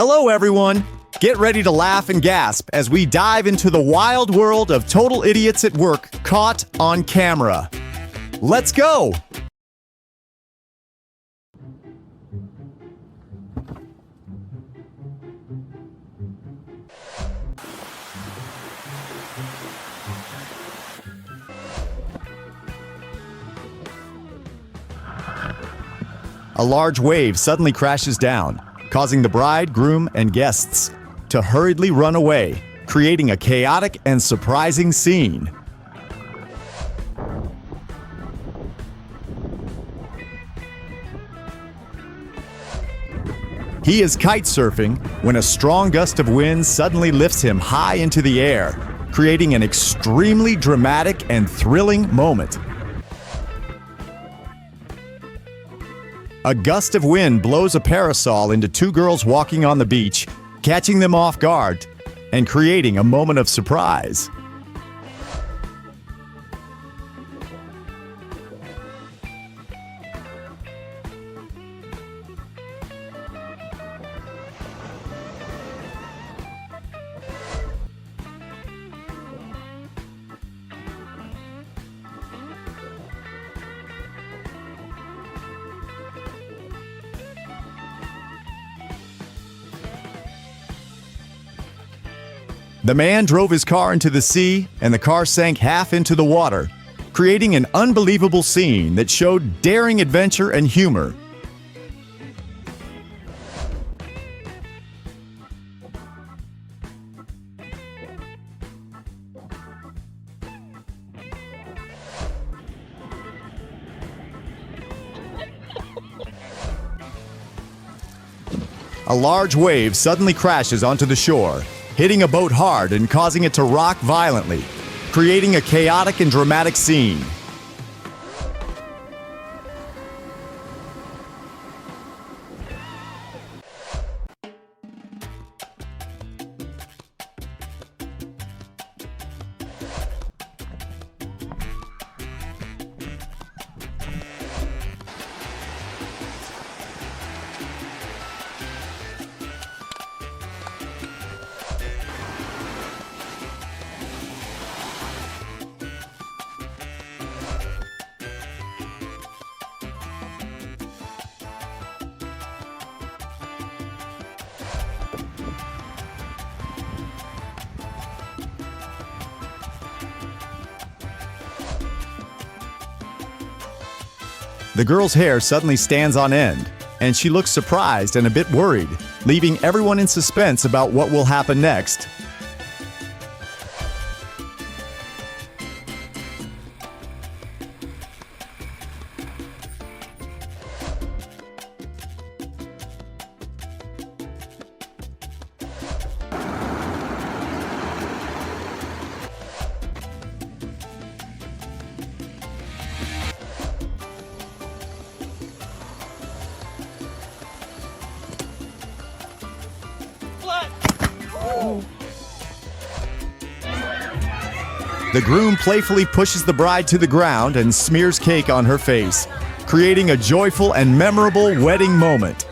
Hello, everyone! Get ready to laugh and gasp as we dive into the wild world of total idiots at work caught on camera. Let's go! A large wave suddenly crashes down, causing the bride, groom, and guests to hurriedly run away, creating a chaotic and surprising scene. He is kite surfing when a strong gust of wind suddenly lifts him high into the air, creating an extremely dramatic and thrilling moment. A gust of wind blows a parasol into two girls walking on the beach, catching them off guard and creating a moment of surprise. The man drove his car into the sea, and the car sank half into the water, creating an unbelievable scene that showed daring adventure and humor. A large wave suddenly crashes onto the shore, hitting a boat hard and causing it to rock violently, creating a chaotic and dramatic scene. The girl's hair suddenly stands on end, and she looks surprised and a bit worried, leaving everyone in suspense about what will happen next. The groom playfully pushes the bride to the ground and smears cake on her face, creating a joyful and memorable wedding moment.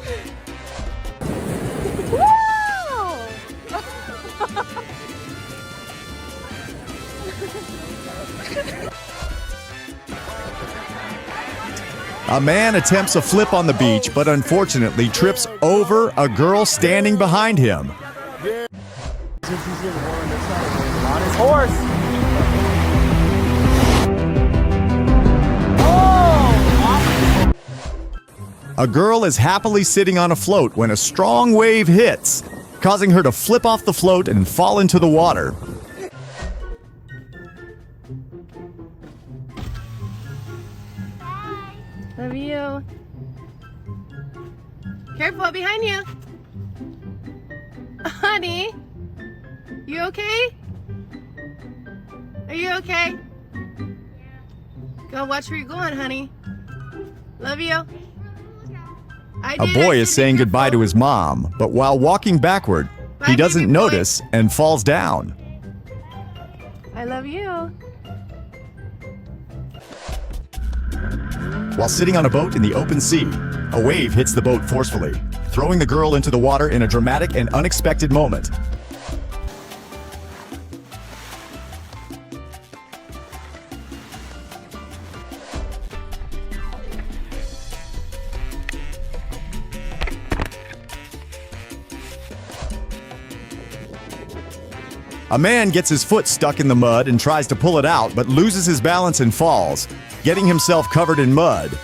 A man attempts a flip on the beach, but unfortunately trips over a girl standing behind him. A girl is happily sitting on a float when a strong wave hits, causing her to flip off the float and fall into the water. Love you. Careful, behind you. Honey, you okay? Are you okay? Go watch where you're going, honey. Love you. A boy is saying goodbye to his mom, but while walking backward, he doesn't notice and falls down. I love you. While sitting on a boat in the open sea, A wave hits the boat forcefully, throwing the girl into the water in a dramatic and unexpected moment. A man gets his foot stuck in the mud and tries to pull it out, but loses his balance and falls, getting himself covered in mud.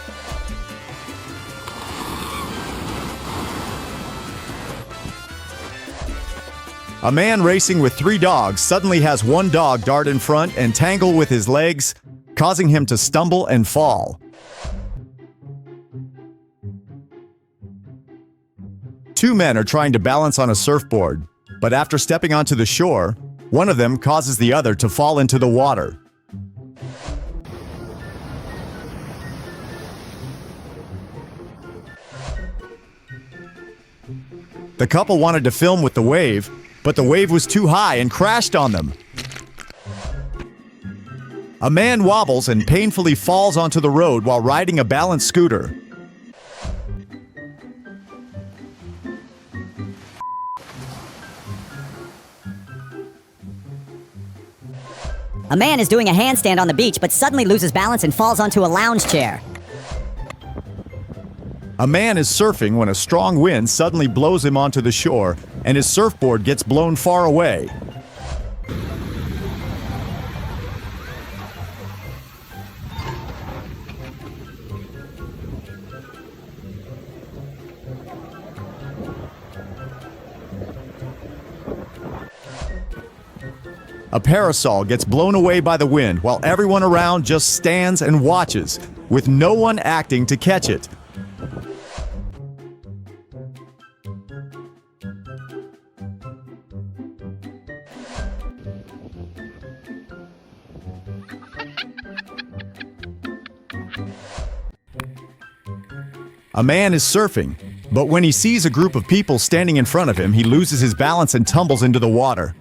A man racing with 3 dogs suddenly has one dog dart in front and tangle with his legs, causing him to stumble and fall. Two men are trying to balance on a surfboard, but after stepping onto the shore, one of them causes the other to fall into the water. The couple wanted to film with the wave, but the wave was too high and crashed on them. A man wobbles and painfully falls onto the road while riding a balance scooter. A man is doing a handstand on the beach but suddenly loses balance and falls onto a lounge chair. A man is surfing when a strong wind suddenly blows him onto the shore and his surfboard gets blown far away. A parasol gets blown away by the wind while everyone around just stands and watches, with no one acting to catch it. A man is surfing, but when he sees a group of people standing in front of him, he loses his balance and tumbles into the water.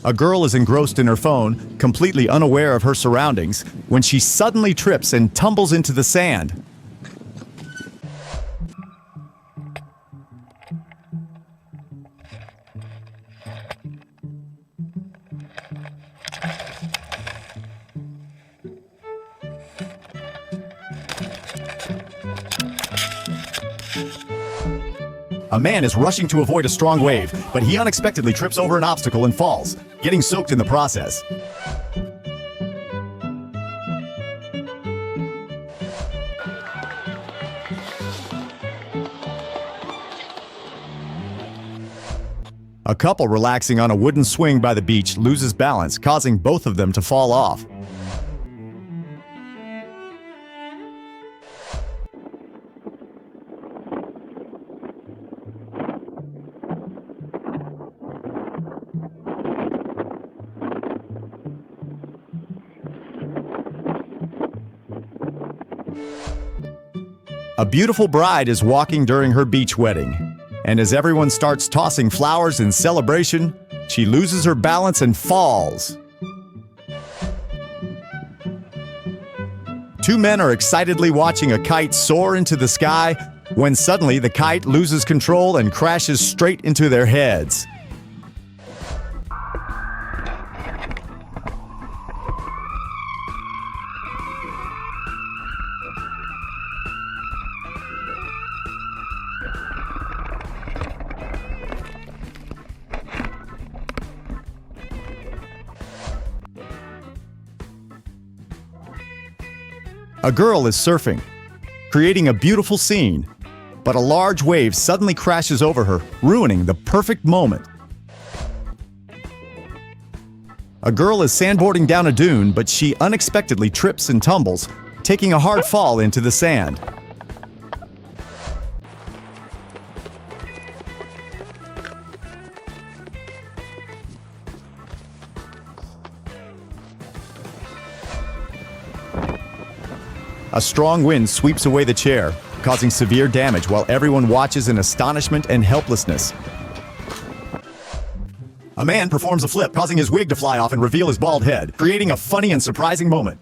A girl is engrossed in her phone, completely unaware of her surroundings, when she suddenly trips and tumbles into the sand. A man is rushing to avoid a strong wave, but he unexpectedly trips over an obstacle and falls, getting soaked in the process. A couple relaxing on a wooden swing by the beach loses balance, causing both of them to fall off. A beautiful bride is walking during her beach wedding, and as everyone starts tossing flowers in celebration, she loses her balance and falls. Two men are excitedly watching a kite soar into the sky when suddenly the kite loses control and crashes straight into their heads. A girl is surfing, creating a beautiful scene, but a large wave suddenly crashes over her, ruining the perfect moment. A girl is sandboarding down a dune, but she unexpectedly trips and tumbles, taking a hard fall into the sand. A strong wind sweeps away the chair, causing severe damage while everyone watches in astonishment and helplessness. A man performs a flip, causing his wig to fly off and reveal his bald head, creating a funny and surprising moment.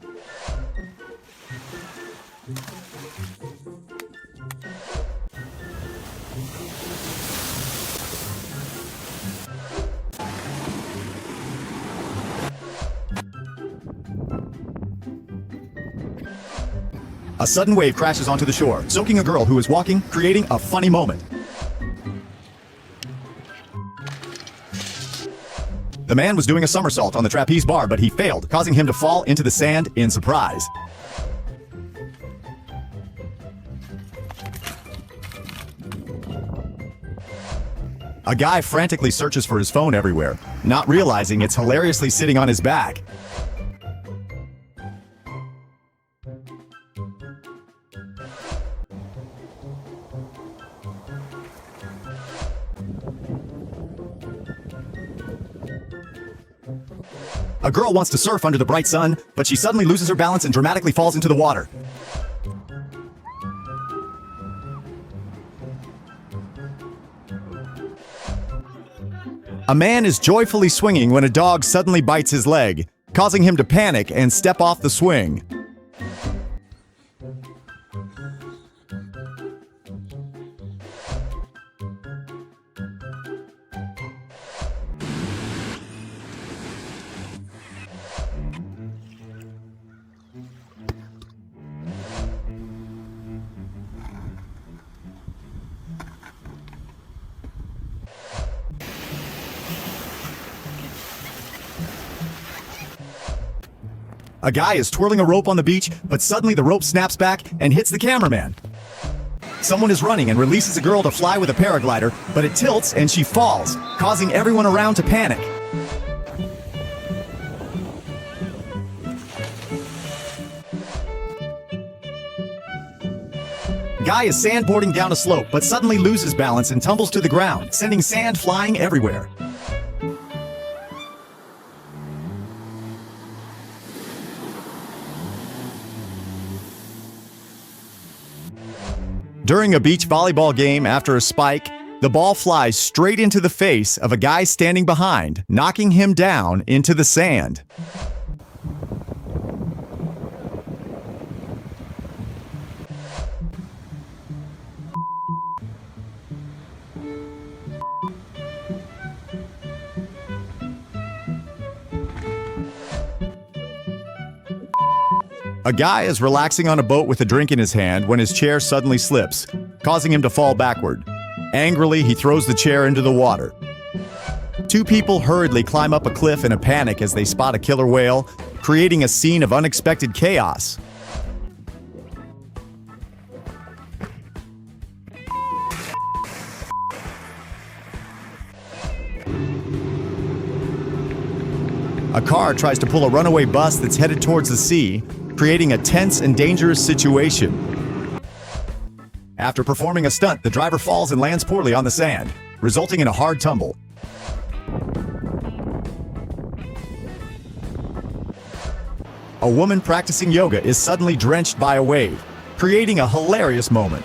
A sudden wave crashes onto the shore, soaking a girl who is walking, creating a funny moment. The man was doing a somersault on the trapeze bar, but he failed, causing him to fall into the sand in surprise. A guy frantically searches for his phone everywhere, not realizing it's hilariously sitting on his back. A girl wants to surf under the bright sun, but she suddenly loses her balance and dramatically falls into the water. A man is joyfully swinging when a dog suddenly bites his leg, causing him to panic and step off the swing. A guy is twirling a rope on the beach, but suddenly the rope snaps back and hits the cameraman. Someone is running and releases a girl to fly with a paraglider, but it tilts and she falls, causing everyone around to panic. Guy is sandboarding down a slope, but suddenly loses balance and tumbles to the ground, sending sand flying everywhere. During a beach volleyball game after a spike, the ball flies straight into the face of a guy standing behind, knocking him down into the sand. A guy is relaxing on a boat with a drink in his hand when his chair suddenly slips, causing him to fall backward. Angrily, he throws the chair into the water. Two people hurriedly climb up a cliff in a panic as they spot a killer whale, creating a scene of unexpected chaos. A car tries to pull a runaway bus that's headed towards the sea, creating a tense and dangerous situation. After performing a stunt, the driver falls and lands poorly on the sand, resulting in a hard tumble. A woman practicing yoga is suddenly drenched by a wave, creating a hilarious moment.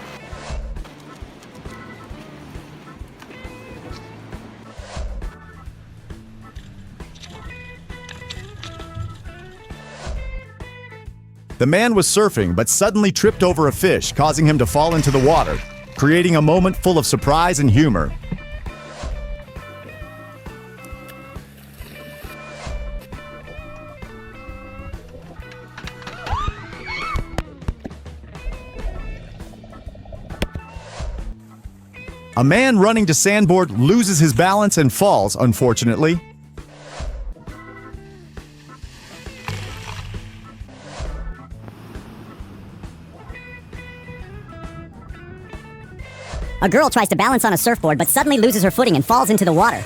The man was surfing but suddenly tripped over a fish, causing him to fall into the water, creating a moment full of surprise and humor. A man running to sandboard loses his balance and falls, unfortunately. A girl tries to balance on a surfboard but suddenly loses her footing and falls into the water.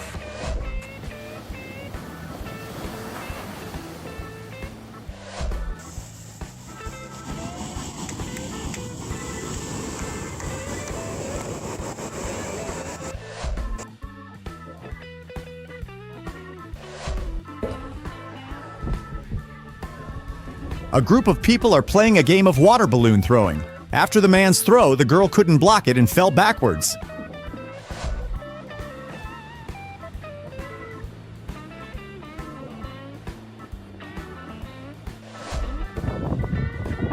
A group of people are playing a game of water balloon throwing. After the man's throw, the girl couldn't block it and fell backwards.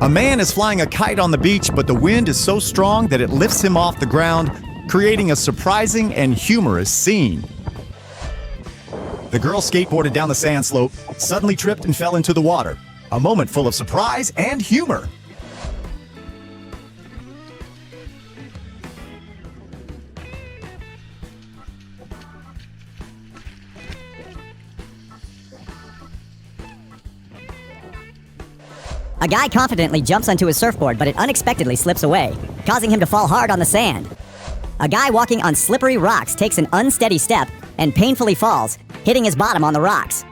A man is flying a kite on the beach, but the wind is so strong that it lifts him off the ground, creating a surprising and humorous scene. The girl skateboarded down the sand slope, suddenly tripped and fell into the water. A moment full of surprise and humor. A guy confidently jumps onto his surfboard, but it unexpectedly slips away, causing him to fall hard on the sand. A guy walking on slippery rocks takes an unsteady step and painfully falls, hitting his bottom on the rocks.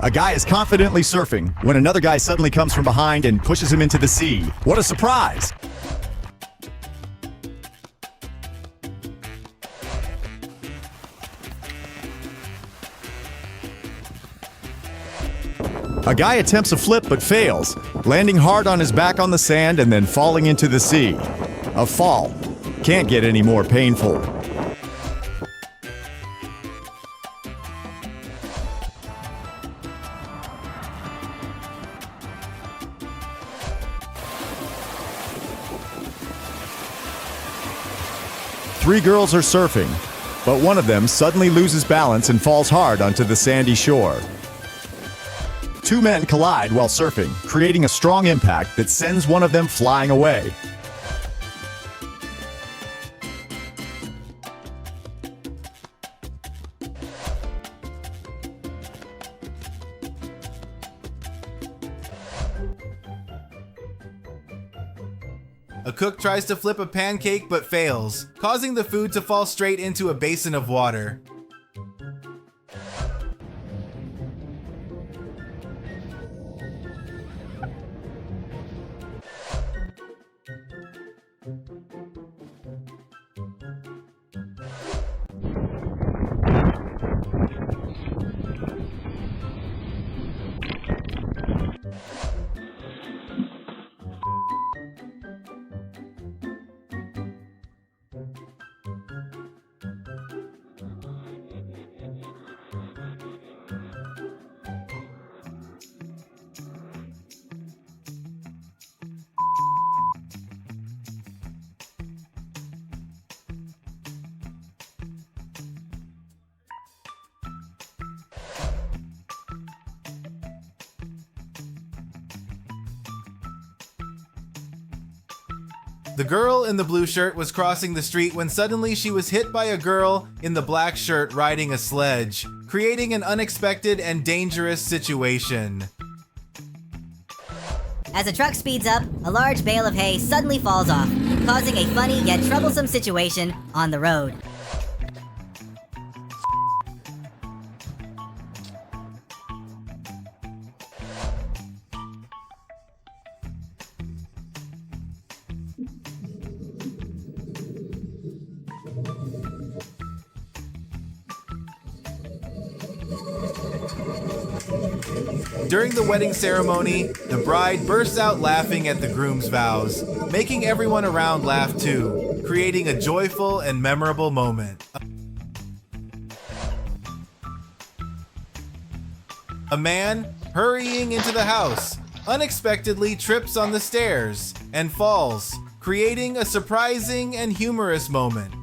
A guy is confidently surfing when another guy suddenly comes from behind and pushes him into the sea. What a surprise! A guy attempts a flip but fails, landing hard on his back on the sand and then falling into the sea. A fall can't get any more painful. Three girls are surfing, but one of them suddenly loses balance and falls hard onto the sandy shore. Two men collide while surfing, creating a strong impact that sends one of them flying away. A cook tries to flip a pancake but fails, causing the food to fall straight into a basin of water. The girl in the blue shirt was crossing the street when suddenly she was hit by a girl in the black shirt riding a sledge, creating an unexpected and dangerous situation. As a truck speeds up, a large bale of hay suddenly falls off, causing a funny yet troublesome situation on the road. During the wedding ceremony, the bride bursts out laughing at the groom's vows, making everyone around laugh too, creating a joyful and memorable moment. A man, hurrying into the house, unexpectedly trips on the stairs and falls, creating a surprising and humorous moment.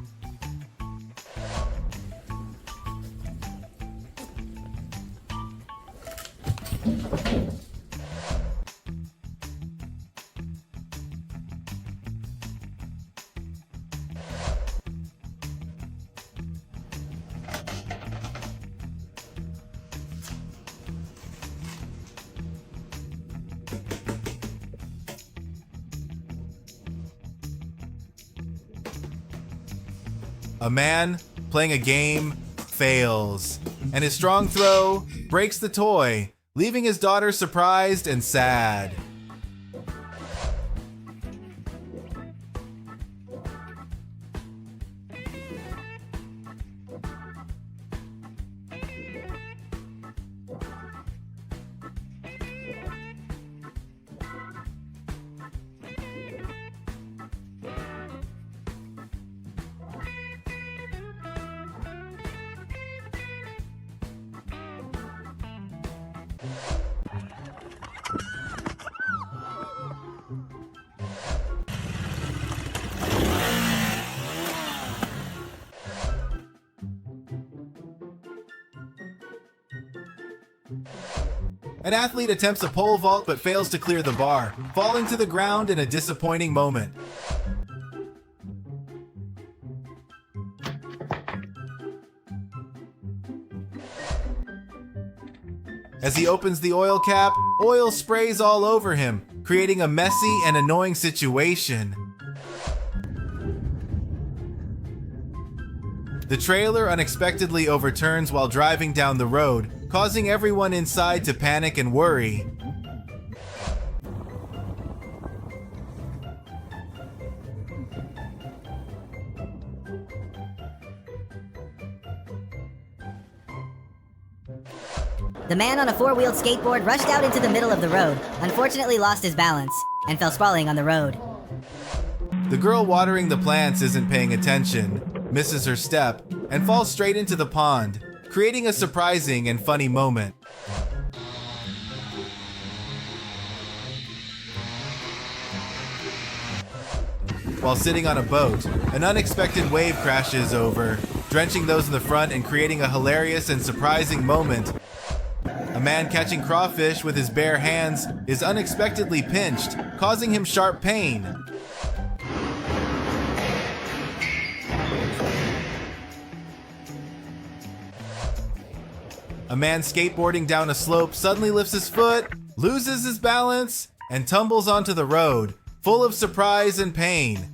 A man playing a game fails, and his strong throw breaks the toy, leaving his daughter surprised and sad. An athlete attempts a pole vault but fails to clear the bar, falling to the ground in a disappointing moment. As he opens the oil cap, oil sprays all over him, creating a messy and annoying situation. The trailer unexpectedly overturns while driving down the road, causing everyone inside to panic and worry. The man on a four-wheeled skateboard rushed out into the middle of the road, unfortunately lost his balance, and fell sprawling on the road. The girl watering the plants isn't paying attention, misses her step, and falls straight into the pond, creating a surprising and funny moment. While sitting on a boat, an unexpected wave crashes over, drenching those in the front and creating a hilarious and surprising moment. A man catching crawfish with his bare hands is unexpectedly pinched, causing him sharp pain. A man skateboarding down a slope suddenly lifts his foot, loses his balance, and tumbles onto the road, full of surprise and pain.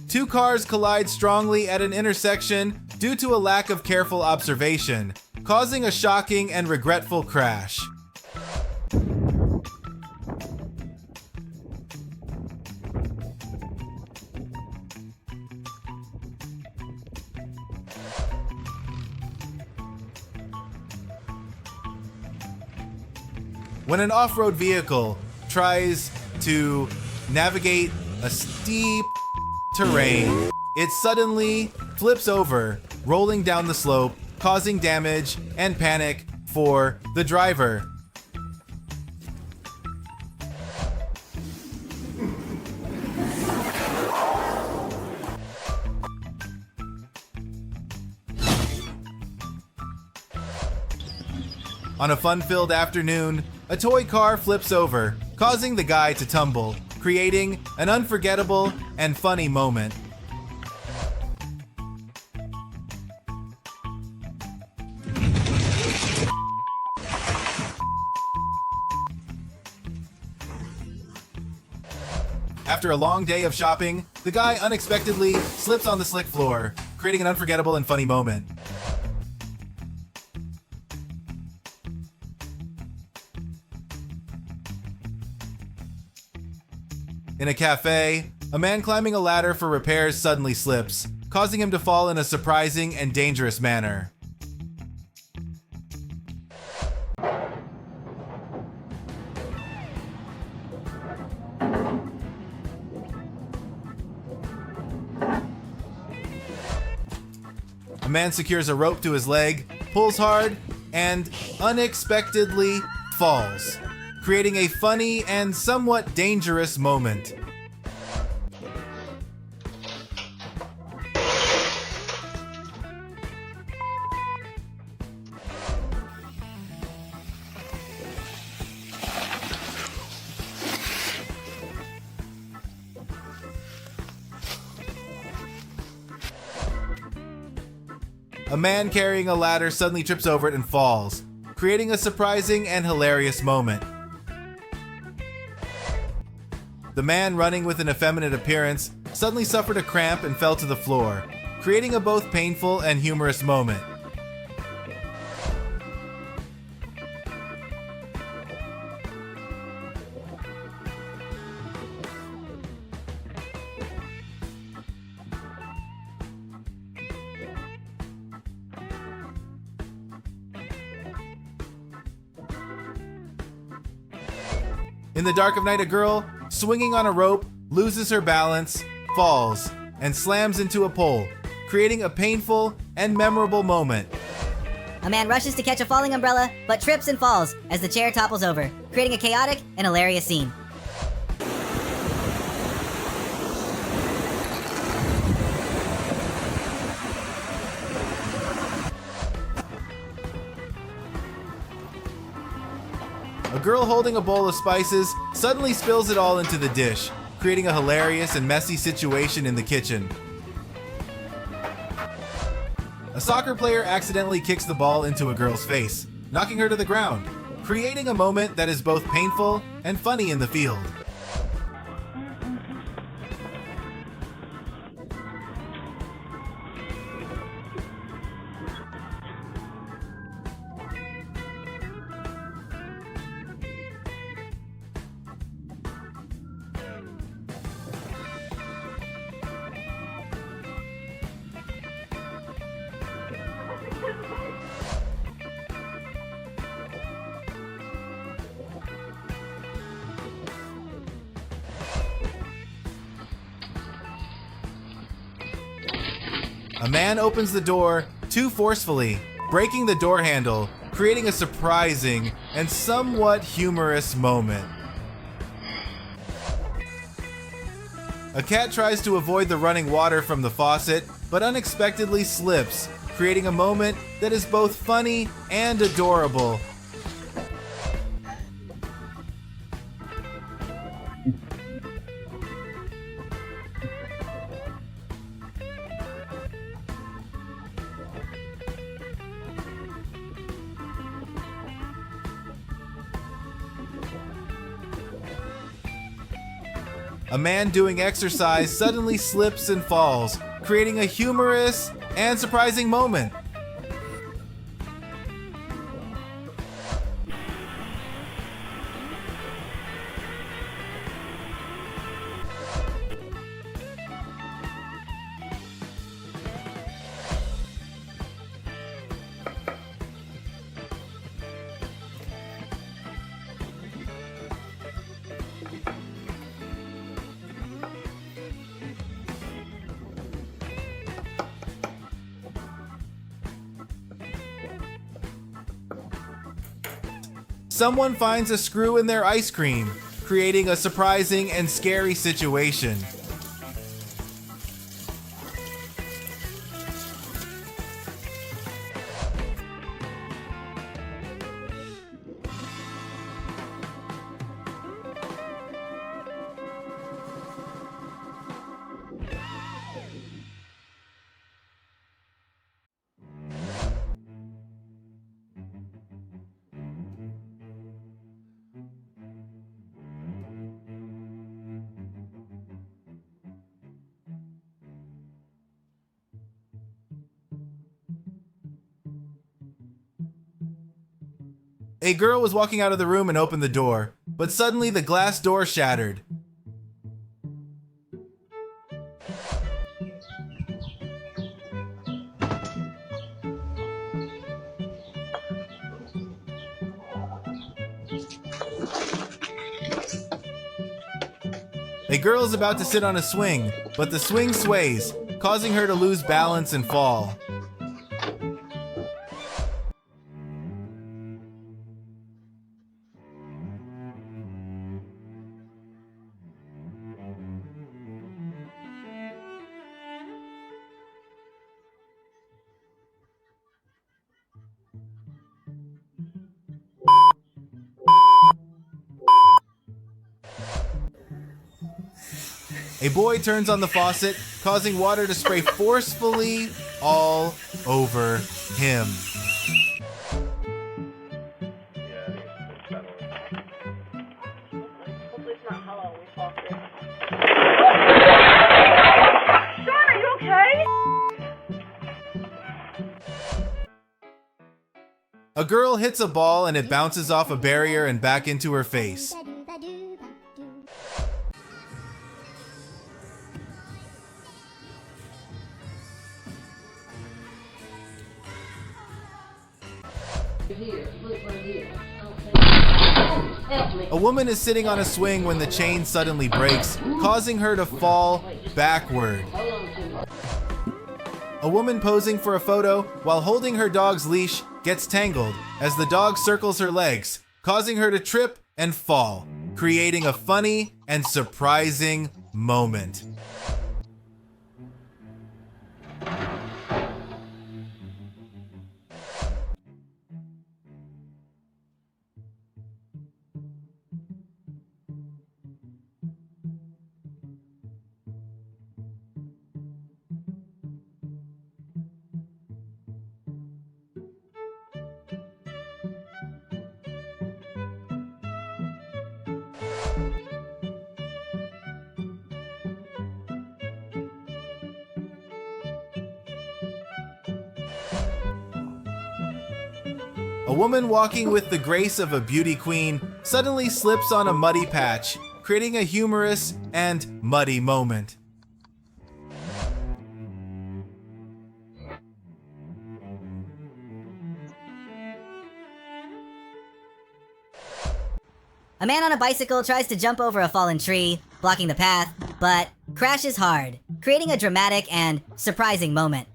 Two cars collide strongly at an intersection due to a lack of careful observation, causing a shocking and regretful crash. When an off-road vehicle tries to navigate a steep terrain, it suddenly flips over, rolling down the slope, causing damage and panic for the driver. On a fun-filled afternoon, a toy car flips over, causing the guy to tumble, creating an unforgettable and funny moment. After a long day of shopping, the guy unexpectedly slips on the slick floor, creating an unforgettable and funny moment. In a cafe, a man climbing a ladder for repairs suddenly slips, causing him to fall in a surprising and dangerous manner. A man secures a rope to his leg, pulls hard, and unexpectedly falls, creating a funny and somewhat dangerous moment. A man carrying a ladder suddenly trips over it and falls, creating a surprising and hilarious moment. The man running with an effeminate appearance suddenly suffered a cramp and fell to the floor, creating a both painful and humorous moment. In the dark of night, a girl, swinging on a rope, loses her balance, falls, and slams into a pole, creating a painful and memorable moment. A man rushes to catch a falling umbrella, but trips and falls as the chair topples over, creating a chaotic and hilarious scene. girl holding a bowl of spices suddenly spills it all into the dish, creating a hilarious and messy situation in the kitchen. A soccer player accidentally kicks the ball into a girl's face, knocking her to the ground, creating a moment that is both painful and funny in the field. A man opens the door too forcefully, breaking the door handle, creating a surprising and somewhat humorous moment. A cat tries to avoid the running water from the faucet, but unexpectedly slips, creating a moment that is both funny and adorable. A man doing exercise suddenly slips and falls, creating a humorous and surprising moment. Someone finds a screw in their ice cream, creating a surprising and scary situation. A girl was walking out of the room and opened the door, but suddenly the glass door shattered. A girl is about to sit on a swing, but the swing sways, causing her to lose balance and fall. A boy turns on the faucet, causing water to spray forcefully all over him. Hopefully it's not hollow. We fall through. Sean, are you okay? A girl hits a ball and it bounces off a barrier and back into her face. A woman is sitting on a swing when the chain suddenly breaks, causing her to fall backward. A woman posing for a photo while holding her dog's leash gets tangled as the dog circles her legs, causing her to trip and fall, creating a funny and surprising moment. A woman walking with the grace of a beauty queen suddenly slips on a muddy patch, creating a humorous and muddy moment. A man on a bicycle tries to jump over a fallen tree, blocking the path, but crashes hard, creating a dramatic and surprising moment.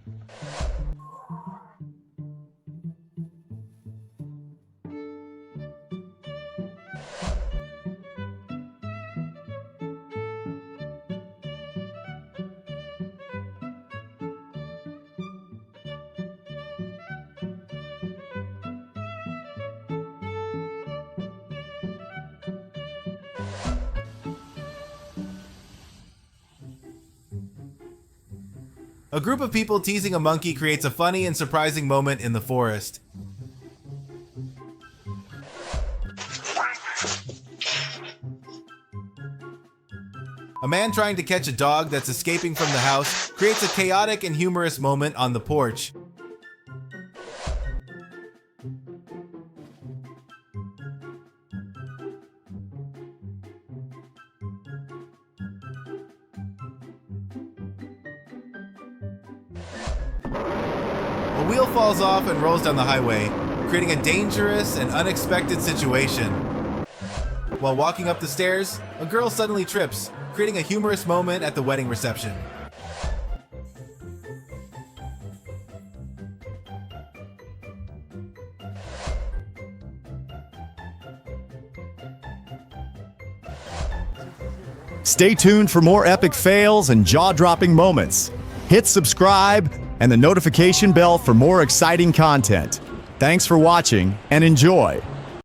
A group of people teasing a monkey creates a funny and surprising moment in the forest. A man trying to catch a dog that's escaping from the house creates a chaotic and humorous moment on the porch. A wheel falls off and rolls down the highway, creating a dangerous and unexpected situation. While walking up the stairs, a girl suddenly trips, creating a humorous moment at the wedding reception. Stay tuned for more epic fails and jaw-dropping moments. Hit subscribe and the notification bell for more exciting content. Thanks for watching and enjoy.